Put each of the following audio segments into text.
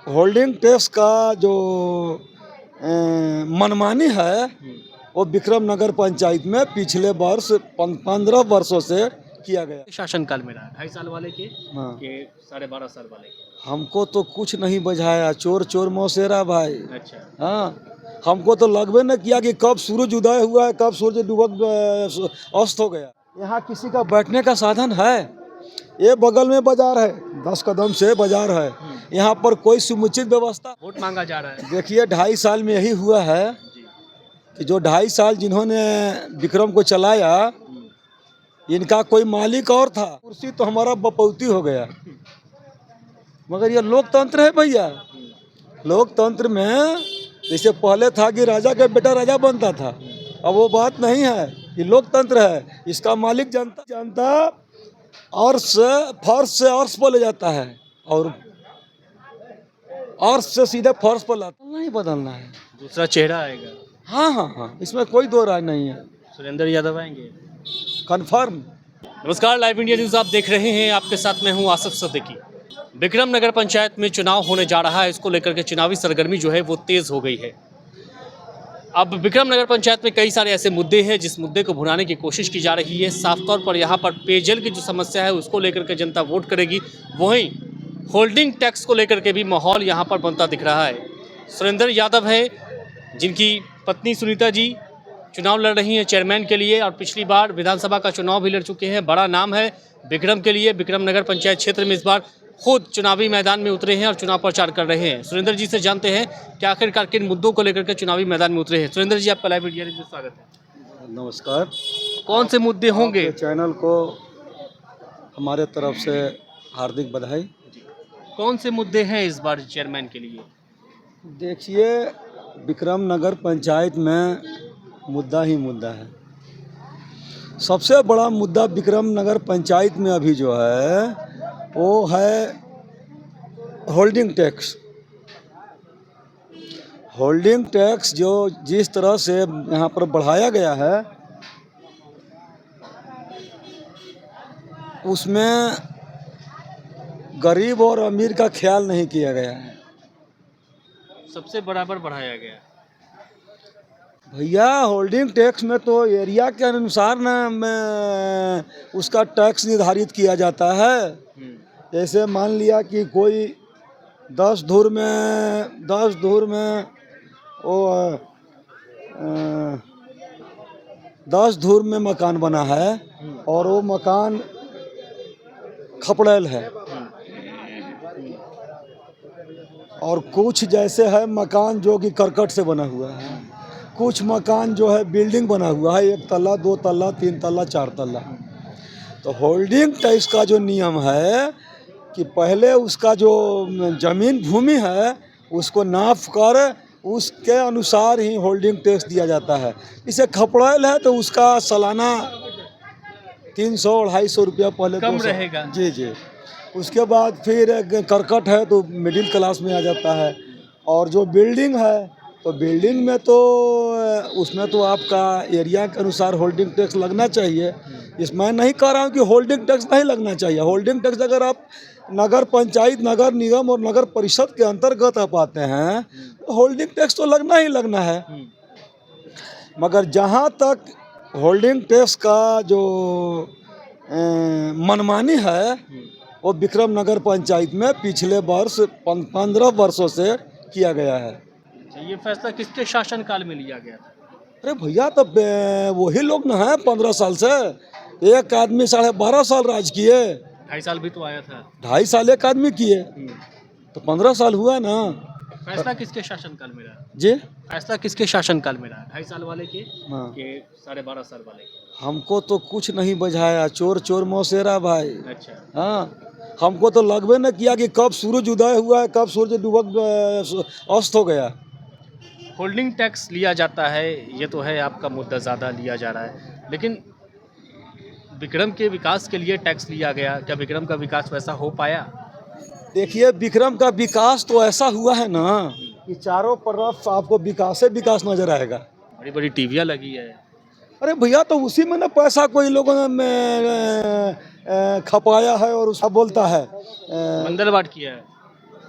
Holding tax का जो मनमानी है वो विक्रम नगर पंचायत में पिछले वर्ष 15 वर्षों से किया गया। शासनकाल में रहा 2.5 साल वाले के हाँ, 12.5 साल वाले के। हमको तो कुछ नहीं बुझाया, चोर चोर मौसेरा भाई। अच्छा। हाँ, हमको तो लगबे न किया कि कब सूरज उदय हुआ है, कब सूरज डूब अस्त हो गया। यहाँ किसी का बैठने का साधन है? ये बगल में बाजार है, 10 कदम से बाजार है। यहाँ पर कोई समुचित व्यवस्था। वोट मांगा जा रहा है। देखिए 2.5 साल में यही हुआ है जी। कि जो 2.5 साल जिन्होंने विक्रम को चलाया, इनका कोई मालिक और था, कुर्सी तो हमारा बपौती हो गया। मगर ये लोकतंत्र है भैया। लोकतंत्र में जैसे पहले था कि राजा का बेटा राजा बनता था, अब वो बात नहीं है। ये लोकतंत्र है, इसका मालिक जनता। जनता अर्श से फर्श से अर्श पर ले जाता है और अर्श से सीधे फर्श पर लाता। नहीं बदलना है, दूसरा चेहरा आएगा। हाँ हाँ हाँ, इसमें कोई दो राय नहीं है, सुरेंद्र यादव आएंगे। कन्फर्म। नमस्कार, लाइव इंडिया न्यूज़ आप देख रहे हैं। आपके साथ मैं हूं आसिफ सिद्दीकी। विक्रम नगर पंचायत में चुनाव होने जा रहा है, इसको लेकर के चुनावी सरगर्मी जो है वो तेज हो गई है। अब विक्रम नगर पंचायत में कई सारे ऐसे मुद्दे हैं जिस मुद्दे को भुनाने की कोशिश की जा रही है। साफ तौर पर यहाँ पर पेयजल की जो समस्या है उसको लेकर के जनता वोट करेगी। वहीं होल्डिंग टैक्स को लेकर के भी माहौल यहाँ पर बनता दिख रहा है। सुरेंद्र यादव है जिनकी पत्नी सुनीता जी चुनाव लड़ रही हैं चेयरमैन के लिए, और पिछली बार विधानसभा का चुनाव भी लड़ चुके हैं। बड़ा नाम है विक्रम के लिए। विक्रम नगर पंचायत क्षेत्र में इस बार खुद चुनावी मैदान में उतरे हैं और चुनाव प्रचार कर रहे हैं। सुरेंद्र जी से जानते हैं कि आखिरकार किन मुद्दों को लेकर के चुनावी मैदान में उतरे हैं। सुरेंद्र जी, आपका लाइव मीडिया में स्वागत है। नमस्कार। कौन से मुद्दे होंगे? चैनल को हमारे तरफ से हार्दिक बधाई। कौन से मुद्दे हैं इस बार चेयरमैन के लिए? देखिए, विक्रम नगर पंचायत में मुद्दा ही मुद्दा है। सबसे बड़ा मुद्दा विक्रम नगर पंचायत में अभी जो है वो है होल्डिंग टैक्स। होल्डिंग टैक्स जो जिस तरह से यहाँ पर बढ़ाया गया है, उसमें गरीब और अमीर का ख्याल नहीं किया गया है। सबसे बराबर बढ़ाया गया भैया, होल्डिंग टैक्स में तो एरिया के अनुसार ना उसका टैक्स निर्धारित किया जाता है। जैसे मान लिया कि कोई 10 धुर में वो 10 धुर में मकान बना है और वो मकान खपड़ैल है, और कुछ जैसे है मकान जो कि करकट से बना हुआ है, कुछ मकान जो है बिल्डिंग बना हुआ है, 1 तल्ला 2 तल्ला 3 तल्ला 4 तल्ला। तो होल्डिंग टैक्स का जो नियम है कि पहले उसका जो जमीन भूमि है उसको नाप कर उसके अनुसार ही होल्डिंग टैक्स दिया जाता है। इसे खपड़ैल है तो उसका सालाना 300-250 रुपया पहले कम रहेगा। जी जी। उसके बाद फिर करकट है तो मिडिल क्लास में आ जाता है। और जो बिल्डिंग है तो बिल्डिंग में तो उसमें तो आपका एरिया के अनुसार होल्डिंग टैक्स लगना चाहिए। इसमें नहीं कह रहा हूँ कि होल्डिंग टैक्स नहीं लगना चाहिए। होल्डिंग टैक्स अगर आप नगर पंचायत, नगर निगम और नगर परिषद के अंतर्गत आप आते हैं तो होल्डिंग टैक्स तो लगना ही लगना है। मगर जहाँ तक होल्डिंग टैक्स का जो मनमानी है वो विक्रम नगर पंचायत में पिछले वर्ष 15 वर्षों से किया गया है। ये फैसला किसके शासनकाल में लिया गया था? अरे भैया, तो वही लोग न हैं 15 साल से। एक आदमी 12.5 साल राज किए। 2.5 साल भी तो आया था। 2.5 साल एक आदमी किए तो 15 साल हुआ ना। फैसला किसके शासनकाल में रहा? जी, फैसला किसके शासनकाल में रहा? 2.5 साल वाले के हाँ। 12.5 साल वाले के। हमको तो कुछ नहीं बुझाया, चोर चोर मौसेरा भाई। अच्छा। हाँ, हमको तो लगबे न किया कि कब सूरज उदय हुआ है, कब सूरज डूब अस्त हो गया। होल्डिंग टैक्स लिया जाता है, ये तो है आपका मुद्दा, ज़्यादा लिया जा रहा है, लेकिन विक्रम के विकास के लिए टैक्स लिया गया। क्या विक्रम का विकास वैसा हो पाया? देखिए, विक्रम का विकास तो ऐसा हुआ है ना कि चारों तरफ आपको विकास ही विकास नजर आएगा। बड़ी बड़ी टीवियाँ लगी है। अरे भैया, तो उसी में ना पैसा कोई लोगों ने खपाया है और उसका बोलता है मंगलवार किया है।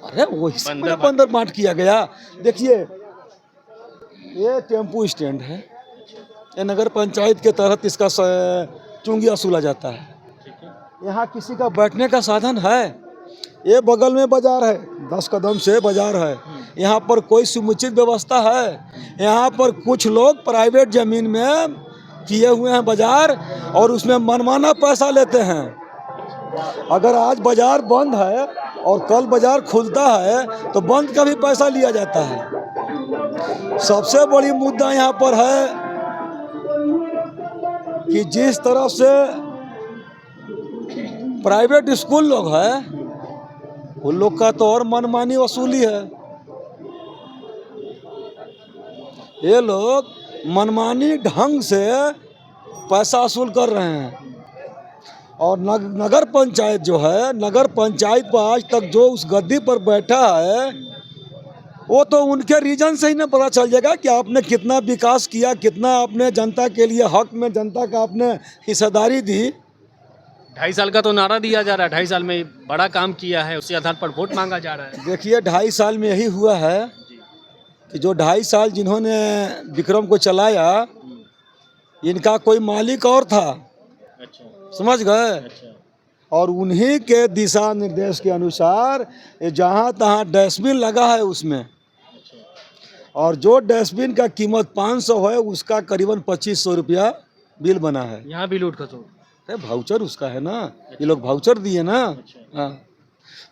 अरे वो हिस्से बंदर में बंदर बांट किया गया। देखिए ये टेम्पू स्टैंड है, ये नगर पंचायत के तहत इसका चुंगी वसूला जाता है। यहाँ किसी का बैठने का साधन है? ये बगल में बाजार है, 10 कदम से बाजार है। यहाँ पर कोई समुचित व्यवस्था है? यहाँ पर कुछ लोग प्राइवेट जमीन में किए हुए हैं बाजार और उसमें मनमाना पैसा लेते हैं। अगर आज बाजार बंद है और कल बाजार खुलता है तो बंद का भी पैसा लिया जाता है। सबसे बड़ी मुद्दा यहाँ पर है कि जिस तरह से प्राइवेट स्कूल लोग हैं उन लोग का तो और मनमानी वसूली है। ये लोग मनमानी ढंग से पैसा वसूल कर रहे हैं और नगर पंचायत जो है, नगर पंचायत पर आज तक जो उस गद्दी पर बैठा है वो तो उनके रीजन से ही ना पता चल जाएगा कि आपने कितना विकास किया, कितना आपने जनता के लिए हक में जनता का आपने हिस्सेदारी दी। 2.5 साल का तो नारा दिया जा रहा है, 2.5 साल में बड़ा काम किया है, उसी आधार पर वोट मांगा जा रहा है। देखिए 2.5 साल में यही हुआ है कि जो 2.5 साल जिन्होंने विक्रम को चलाया इनका कोई मालिक और था। अच्छा, समझ गए? अच्छा। और उन्हीं के दिशा निर्देश के अनुसार जहाँ तहाँ डस्टबिन लगा है उसमें, और जो डस्टबिन का कीमत 500 है उसका करीबन 2500 रुपया बिल बना है। यहाँ भी लूट खसोट, भाउचर उसका है ना, ये लोग भाउचर दिए ना। हाँ,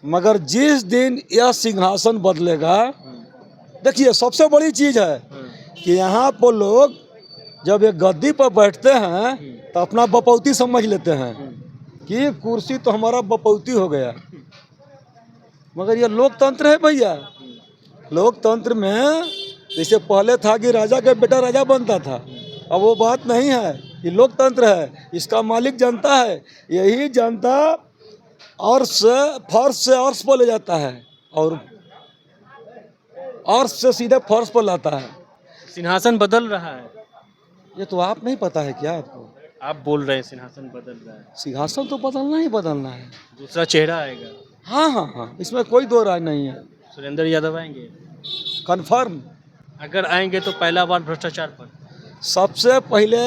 मगर जिस दिन यह सिंहासन बदलेगा, देखिए सबसे बड़ी चीज है कि यहाँ पर लोग जब एक गद्दी पर बैठते हैं तो अपना बपौती समझ लेते हैं कि कुर्सी तो हमारा बपौती हो गया। मगर ये लोकतंत्र है भैया। लोकतंत्र में जैसे पहले था कि राजा का बेटा राजा बनता था, अब वो बात नहीं है। ये लोकतंत्र है, इसका मालिक जनता है। यही जनता फर्श से अर्श पर ले जाता है और अर्श से सीधे फर्श पर लाता है। सिंहासन बदल रहा है, ये तो आप नहीं पता है क्या आपको? आप बोल रहे हैं सिंहासन बदल रहा है। सिंहासन तो बदलना ही बदलना है, दूसरा चेहरा आएगा। हाँ हाँ हाँ, इसमें कोई दो राय नहीं है। सुरेंद्र यादव आएंगे कन्फर्म। अगर आएंगे तो पहला बार भ्रष्टाचार पर। सबसे पहले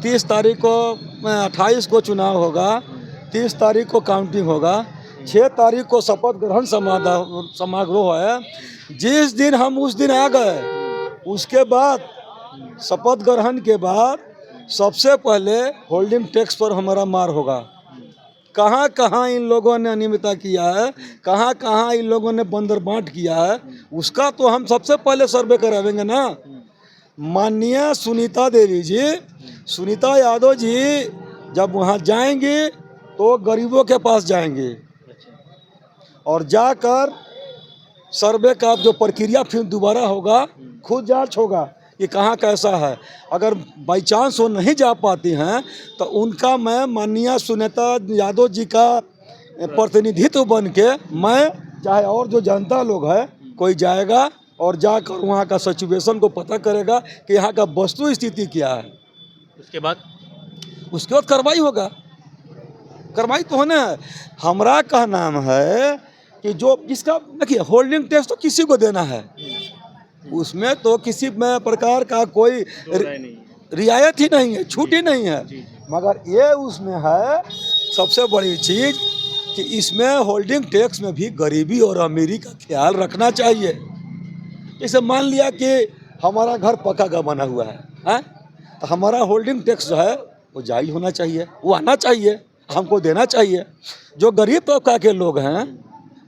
30 तारीख को 28 को चुनाव होगा, 30 तारीख को काउंटिंग होगा, 6 तारीख को शपथ ग्रहण समारोह है। जिस दिन हम उस दिन आ गए, उसके बाद शपथ ग्रहण के बाद सबसे पहले होल्डिंग टैक्स पर हमारा मार होगा। कहाँ कहाँ इन लोगों ने अनियमितता किया है, कहाँ कहाँ इन लोगों ने बंदर बांट किया है, उसका तो हम सबसे पहले सर्वे करावेंगे ना। माननीय सुनीता देवी जी, सुनीता यादव जी जब वहाँ जाएंगी तो गरीबों के पास जाएंगे और जाकर सर्वे का जो प्रक्रिया फिर दोबारा होगा, खुद जांच होगा कि कहाँ कैसा है। अगर बाई चांस वो नहीं जा पाती हैं तो उनका मैं माननीय सुनीता यादव जी का प्रतिनिधित्व बन के मैं चाहे और जो जनता लोग है कोई जाएगा और जाकर वहाँ का सिचुएशन को पता करेगा कि यहाँ का वस्तु स्थिति क्या है। उसके बाद कार्रवाई होगा। कार्रवाई तो होना है। हमारा का नाम है कि जो जिसका देखिए होल्डिंग टैक्स तो किसी को देना है, उसमें तो किसी में प्रकार का कोई रियायत ही नहीं है, छूट ही नहीं है। मगर ये उसमें है सबसे बड़ी चीज कि इसमें होल्डिंग टैक्स में भी गरीबी और अमीरी का ख्याल रखना चाहिए। जैसे मान लिया कि हमारा घर पक्का का बना हुआ है, तो हमारा होल्डिंग टैक्स जो है वो जायज होना चाहिए, वो आना चाहिए, हमको देना चाहिए। जो गरीब तबका के लोग हैं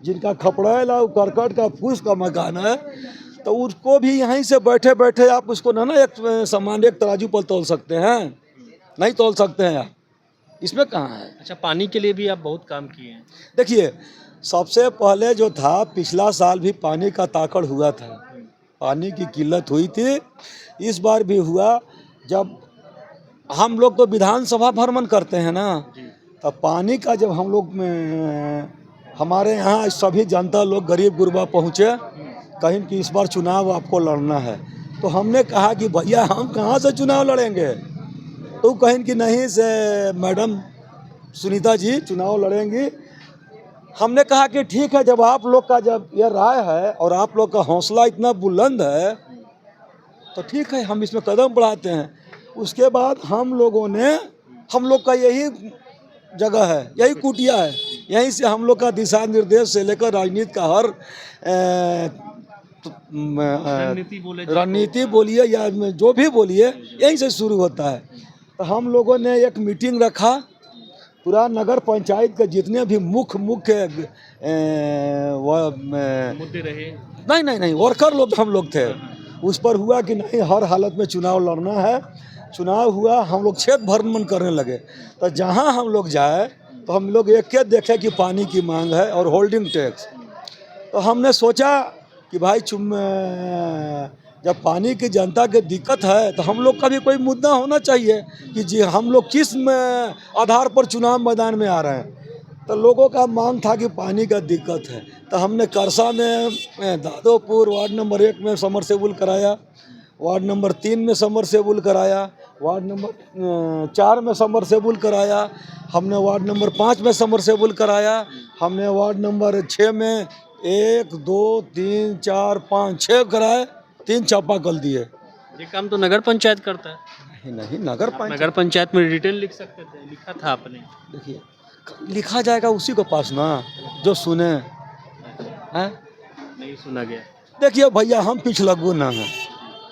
जिनका खपड़ैल और करकट का फूस का मकान है, तो उसको भी यहीं से बैठे बैठे आप उसको ना एक सामान एक तराजू पर तोल सकते हैं, नहीं तोल सकते हैं आप। इसमें कहाँ है? अच्छा, पानी के लिए भी आप बहुत काम किए हैं। देखिए सबसे पहले जो था, पिछला साल भी पानी का ताकड़ हुआ था, पानी की किल्लत हुई थी। इस बार भी हुआ। जब हम लोग तो विधानसभा भ्रमण करते हैं ना, तब पानी का जब हम लोग हमारे यहाँ सभी जनता लोग गरीब गुरबा पहुँचे, कहीं कि इस बार चुनाव आपको लड़ना है, तो हमने कहा कि भैया हम कहाँ से चुनाव लड़ेंगे। तो कहीं कि नहीं से मैडम सुनीता जी चुनाव लड़ेंगी हमने कहा कि ठीक है, जब आप लोग का जब ये राय है और आप लोग का हौसला इतना बुलंद है तो ठीक है, हम इसमें कदम बढ़ाते हैं। उसके बाद हम लोग का यही जगह है, यही कुटिया है, यहीं से हम लोग का दिशा निर्देश से लेकर राजनीति का हर रणनीति बोलिए या जो भी बोलिए, यहीं से शुरू होता है। तो हम लोगों ने एक मीटिंग रखा, पूरा नगर पंचायत के जितने भी मुख्य मुद्दे रहे, नहीं वर्कर लोग हम लोग थे, उस पर हुआ कि नहीं, हर हालत में चुनाव लड़ना है। चुनाव हुआ, हम लोग क्षेत्र भ्रमण करने लगे। तो जहां हम लोग जाए तो हम लोग एक देखे कि पानी की मांग है और होल्डिंग टैक्स। तो हमने सोचा कि भाई जब पानी की जनता की दिक्कत है तो हम लोग का भी कोई मुद्दा होना चाहिए कि जी हम लोग किस आधार पर चुनाव मैदान में आ रहे हैं। तो लोगों का मांग था कि पानी का दिक्कत है। तो हमने करसा में, दादोपुर वार्ड नंबर 1 में समरसेबुल कराया, वार्ड नंबर 3 में समरसेबुल कराया, वार्ड नंबर 4 में समरसेबुल कराया, हमने वार्ड नंबर 5 में समरसेबुल कराया, हमने वार्ड नंबर 6 में 1 2 3 4 5 6 कराए, 3 चापाकल दिए। ये काम तो नगर पंचायत करता है। नहीं नगर पंचायत में रिटर्न लिख सकते थे, लिखा था आपने। देखिए, लिखा जाएगा उसी को पास ना, जो सुने हैं। नहीं सुना गया। देखिए भैया, हम पिछलग्गू ना हैं,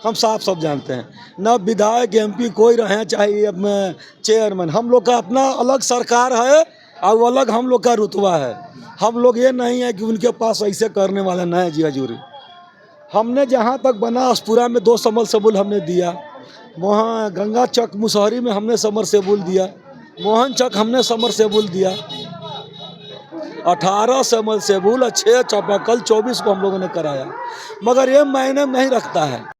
हम साफ सब जानते हैं। ना विधायक MP कोई रहे, चाहे अब चेयरमैन, हम लोग का अपना अलग सरकार है और वो अलग हम लोग का रुतबा है। हम लोग ये नहीं है कि उनके पास ऐसे करने वाला ना है जी हजूरी। हमने जहाँ तक बना अस्पुरा में 2 समरसेबुल हमने दिया, वहाँ गंगा चक मुसहरी में हमने समरसेबुल दिया, मोहन चक हमने समरसेबुल दिया। 18 समरसेबुल और 6 चापाकल 24 को हम लोगों ने कराया, मगर ये मायने नहीं रखता है।